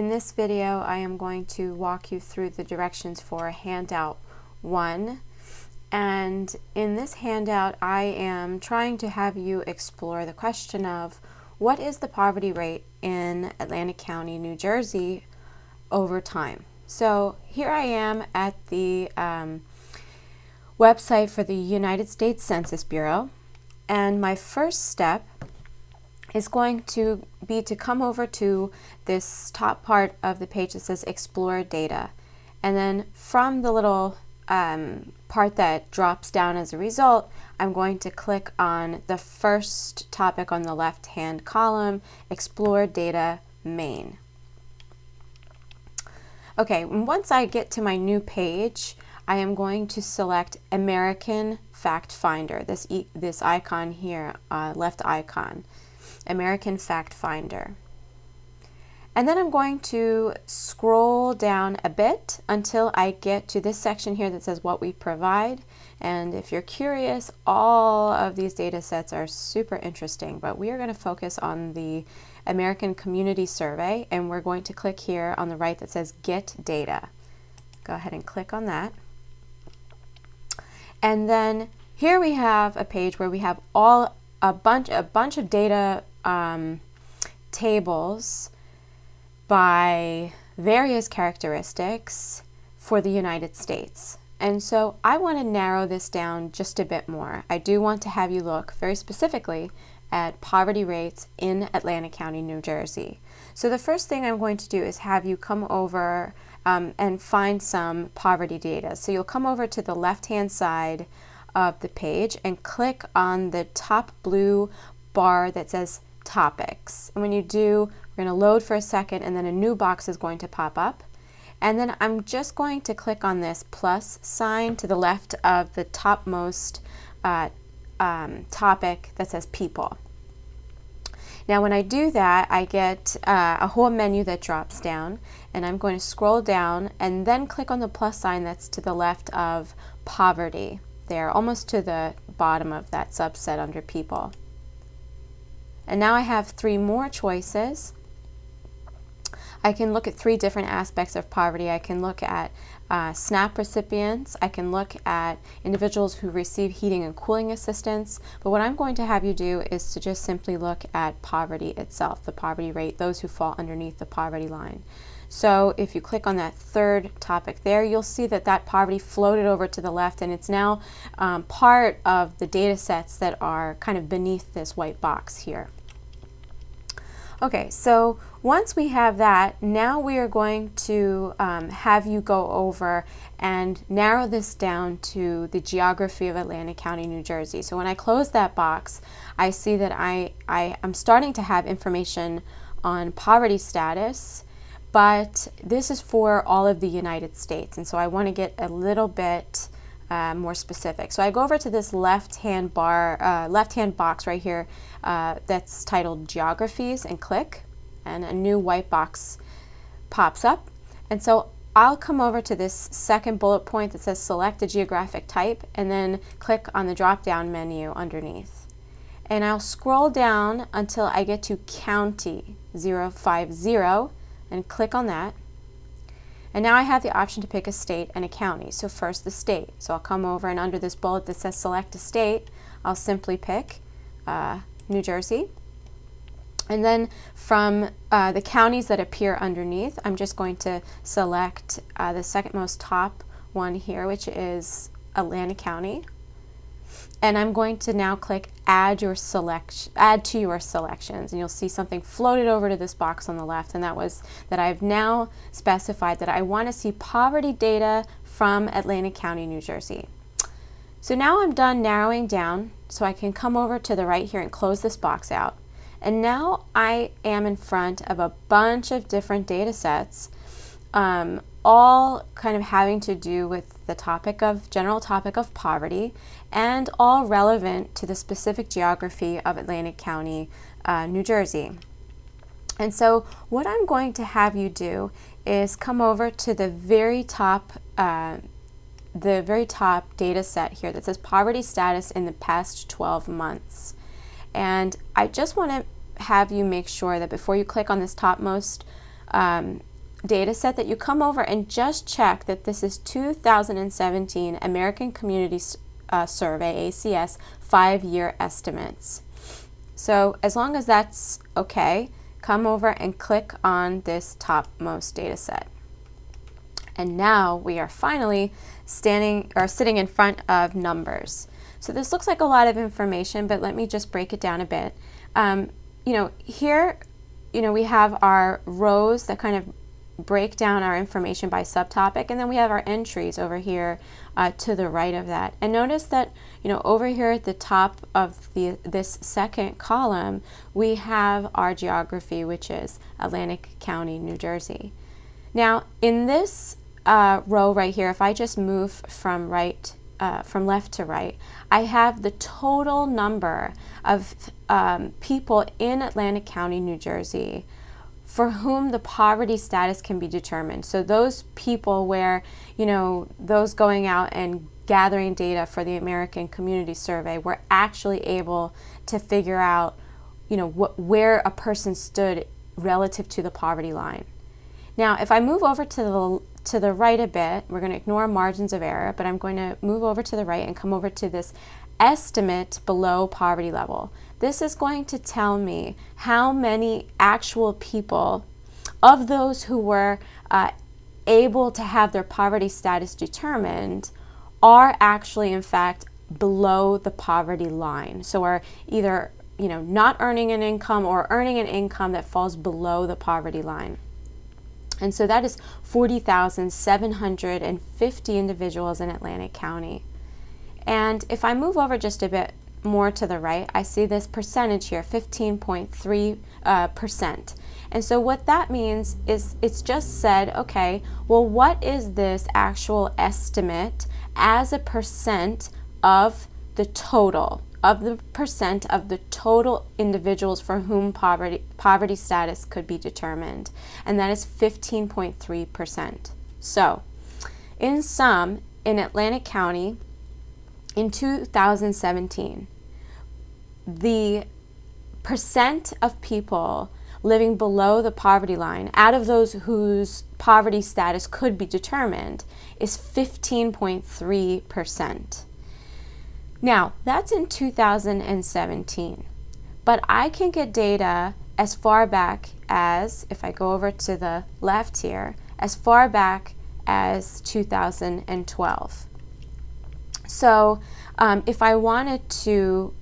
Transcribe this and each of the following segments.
In this video, I am going to walk you through the directions for Handout 1. And in this handout, I am trying to have you explore the question of what is the poverty rate in Atlantic County, New Jersey over time. So here I am at the website for the United States Census Bureau. And my first step is going to be to come over to this top part of the page that says Explore Data. And then from the little part that drops down as a result, I'm going to click on the first topic on the left-hand column, Explore Data Main. Okay, once I get to my new page, I am going to select American Fact Finder, this icon here, left icon. American Fact Finder. And then I'm going to scroll down a bit until I get to this section here that says what we provide. And if you're curious, all of these data sets are super interesting, but we are going to focus on the American Community Survey, and we're going to click here on the right that says Get Data. Go ahead and click on that. And then here we have a page where we have a bunch of data tables by various characteristics for the United States. And so I want to narrow this down just a bit more. I do want to have you look very specifically at poverty rates in Atlantic County, New Jersey. So the first thing I'm going to do is have you come over and find some poverty data. So you'll come over to the left-hand side of the page and click on the top blue bar that says Topics. And when you do, we're going to load for a second and then a new box is going to pop up. And then I'm just going to click on this plus sign to the left of the topmost topic that says People. Now when I do that, I get a whole menu that drops down, and I'm going to scroll down and then click on the plus sign that's to the left of Poverty. There, almost to the bottom of that subset under People. And now I have three more choices. I can look at three different aspects of poverty. I can look at SNAP recipients. I can look at individuals who receive heating and cooling assistance. But what I'm going to have you do is to just simply look at poverty itself, the poverty rate, those who fall underneath the poverty line. So if you click on that third topic there, you'll see that that poverty floated over to the left, and it's now part of the data sets that are kind of beneath this white box here. Okay, so once we have that, now we are going to have you go over and narrow this down to the geography of Atlantic County, New Jersey. So when I close that box, I see that I'm starting to have information on poverty status, but this is for all of the United States, and so I want to get a little bit more specific. So I go over to this left-hand box right here that's titled Geographies and click, and a new white box pops up. And so I'll come over to this second bullet point that says Select a Geographic Type, and then click on the drop-down menu underneath. And I'll scroll down until I get to County 050 and click on that. And now I have the option to pick a state and a county. So first the state. So I'll come over and under this bullet that says Select a State, I'll simply pick New Jersey. And then from the counties that appear underneath, I'm just going to select the second most top one here, which is Atlantic County. And I'm going to now click Add to your selections, and you'll see something floated over to this box on the left, and that was that I've now specified that I want to see poverty data from Atlantic County, New Jersey. So now I'm done narrowing down, so I can come over to the right here and close this box out. And now I am in front of a bunch of different data sets, all kind of having to do with the general topic of poverty, and all relevant to the specific geography of Atlantic County, New Jersey. And so what I'm going to have you do is come over to the very top data set here that says poverty status in the past 12 months. And I just want to have you make sure that before you click on this topmost data set that you come over and just check that this is 2017 American Community Survey, ACS, 5-year estimates. So as long as that's okay, come over and click on this topmost data set. And now we are finally sitting in front of numbers. So this looks like a lot of information, but let me just break it down a bit. Here, we have our rows that kind of break down our information by subtopic, and then we have our entries over here to the right of that. And notice that over here at the top of this second column, we have our geography, which is Atlantic County, New Jersey. Now in this row right here, if I just move from left to right, I have the total number of people in Atlantic County, New Jersey, for whom the poverty status can be determined. So those people where, those going out and gathering data for the American Community Survey were actually able to figure out, where a person stood relative to the poverty line. Now, if I move over to the right a bit, we're going to ignore margins of error, but I'm going to move over to the right and come over to this estimate below poverty level. This is going to tell me how many actual people, of those who were able to have their poverty status determined, are actually in fact below the poverty line. So are either not earning an income or earning an income that falls below the poverty line. And so that is 40,750 individuals in Atlantic County. And if I move over just a bit more to the right, I see this percentage here, 15.3%. And so what that means is it's just said, okay, well, what is this actual estimate as a percent of the total, of the percent of the total individuals for whom poverty status could be determined? And that is 15.3%. So in sum, in Atlantic County, in 2017, the percent of people living below the poverty line, out of those whose poverty status could be determined, is 15.3%. Now, that's in 2017, but I can get data as far back as, if I go over to the left here, as far back as 2012. So if I wanted to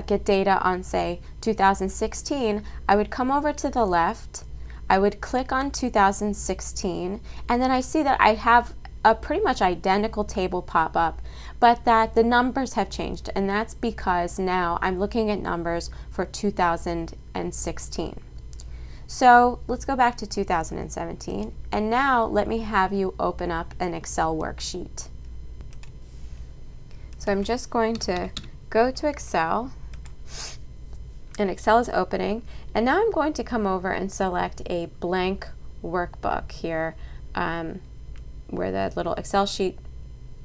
get data on, say, 2016, I would come over to the left, I would click on 2016, and then I see that I have a pretty much identical table pop up, but that the numbers have changed, and that's because now I'm looking at numbers for 2016. So let's go back to 2017, and now let me have you open up an Excel worksheet. So I'm just going to go to Excel, and Excel is opening, and now I'm going to come over and select a blank workbook here, where the little Excel sheet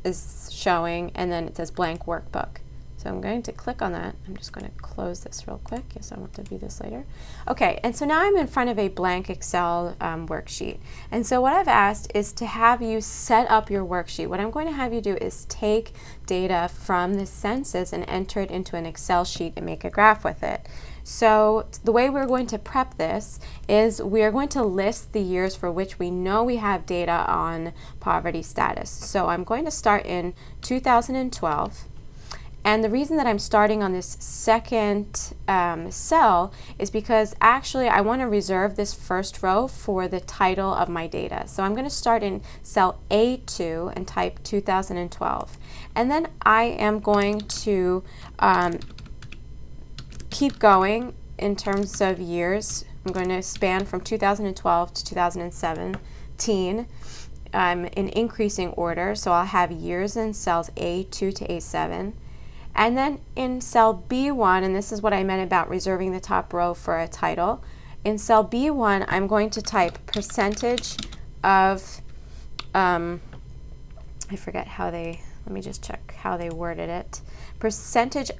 is showing, and then it says blank workbook. So I'm going to click on that. I'm just going to close this real quick. Yes, I want to view this later. Okay, and so now I'm in front of a blank Excel worksheet. And so what I've asked is to have you set up your worksheet. What I'm going to have you do is take data from the census and enter it into an Excel sheet and make a graph with it. So the way we're going to prep this is we are going to list the years for which we know we have data on poverty status. So I'm going to start in 2012. And the reason that I'm starting on this second cell is because actually I want to reserve this first row for the title of my data. So I'm going to start in cell A2 and type 2012. And then I am going to keep going in terms of years. I'm going to span from 2012 to 2017 in increasing order. So I'll have years in cells A2 to A7. And then in cell B1, and this is what I meant about reserving the top row for a title, in cell B1 I'm going to type percentage of, I forget how they, let me just check how they worded it. Percentage,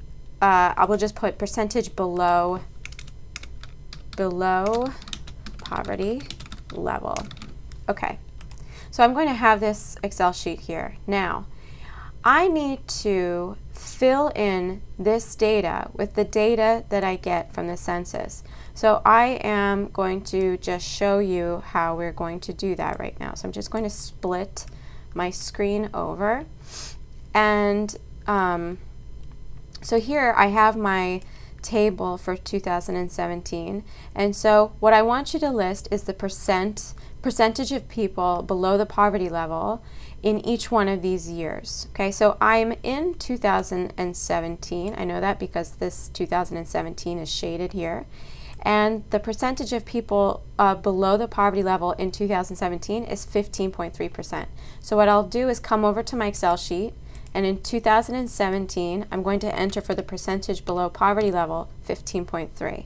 I will just put percentage below poverty level. Okay, so I'm going to have this Excel sheet here. Now, I need to fill in this data with the data that I get from the census. So I am going to just show you how we're going to do that right now. So I'm just going to split my screen over. And so here I have my table for 2017. And so what I want you to list is the percentage of people below the poverty level in each one of these years. Okay, so I'm in 2017. I know that because this 2017 is shaded here. And the percentage of people below the poverty level in 2017 is 15.3%. So what I'll do is come over to my Excel sheet, and in 2017, I'm going to enter for the percentage below poverty level, 15.3.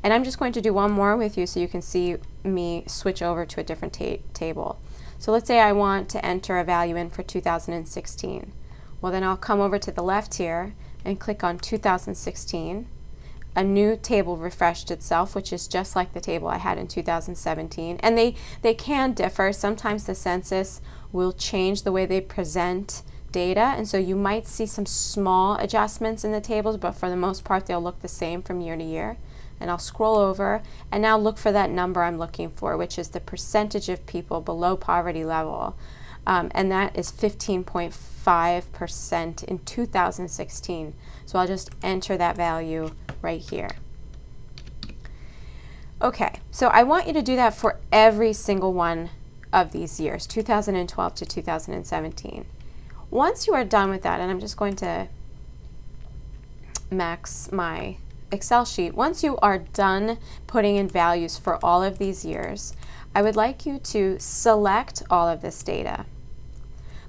And I'm just going to do one more with you so you can see me switch over to a different table. So let's say I want to enter a value in for 2016. Well, then I'll come over to the left here and click on 2016. A new table refreshed itself, which is just like the table I had in 2017. And they can differ. Sometimes the census will change the way they present data, and so you might see some small adjustments in the tables, but for the most part they'll look the same from year to year. And I'll scroll over and now look for that number I'm looking for, which is the percentage of people below poverty level. And that is 15.5% in 2016. So I'll just enter that value right here. Okay, so I want you to do that for every single one of these years, 2012 to 2017. Once you are done with that, and I'm just going to max my Excel sheet. Once you are done putting in values for all of these years, I would like you to select all of this data.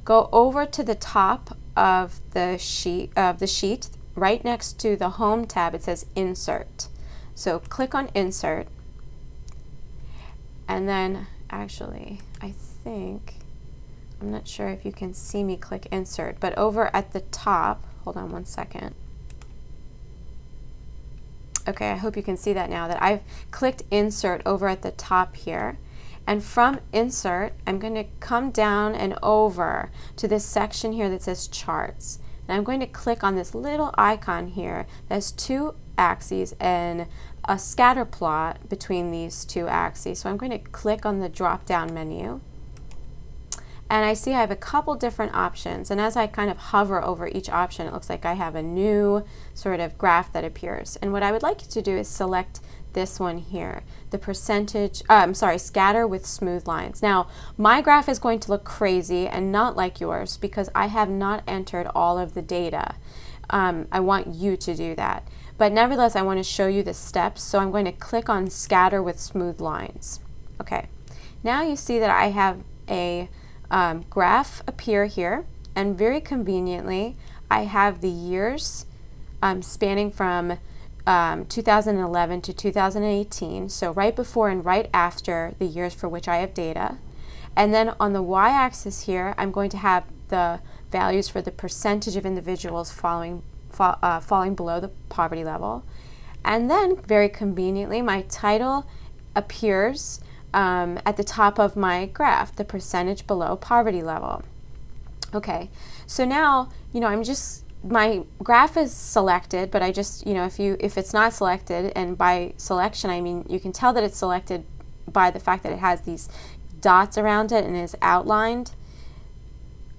Go over to the top of the sheet, right next to the Home tab. It says Insert. So click on Insert, and then actually, I'm not sure if you can see me click Insert, but over at the top, hold on one second. Okay, I hope you can see that now, that I've clicked Insert over at the top here. And from Insert, I'm going to come down and over to this section here that says Charts. And I'm going to click on this little icon here that has two axes and a scatter plot between these two axes. So I'm going to click on the drop-down menu. And I see I have a couple different options, and as I kind of hover over each option, it looks like I have a new sort of graph that appears. And what I would like you to do is select this one here, the percentage, scatter with smooth lines. Now, my graph is going to look crazy and not like yours because I have not entered all of the data. I want you to do that. But nevertheless, I want to show you the steps, so I'm going to click on Scatter with Smooth Lines. Okay, now you see that I have a graph appear here, and very conveniently I have the years spanning from 2011 to 2018, so right before and right after the years for which I have data. And then on the y-axis here, I'm going to have the values for the percentage of individuals falling below the poverty level. And then, very conveniently, my title appears at the top of my graph, the percentage below poverty level. Okay, so now, my graph is selected, but I just, if it's not selected, and by selection I mean you can tell that it's selected by the fact that it has these dots around it and is outlined.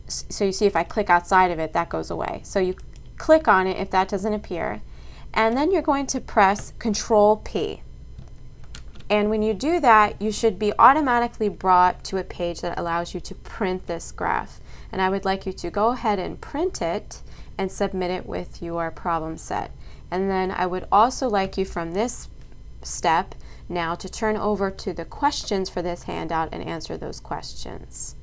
So you see if I click outside of it, that goes away. So you click on it if that doesn't appear, and then you're going to press Control P. And when you do that, you should be automatically brought to a page that allows you to print this graph. And I would like you to go ahead and print it and submit it with your problem set. And then I would also like you from this step now to turn over to the questions for this handout and answer those questions.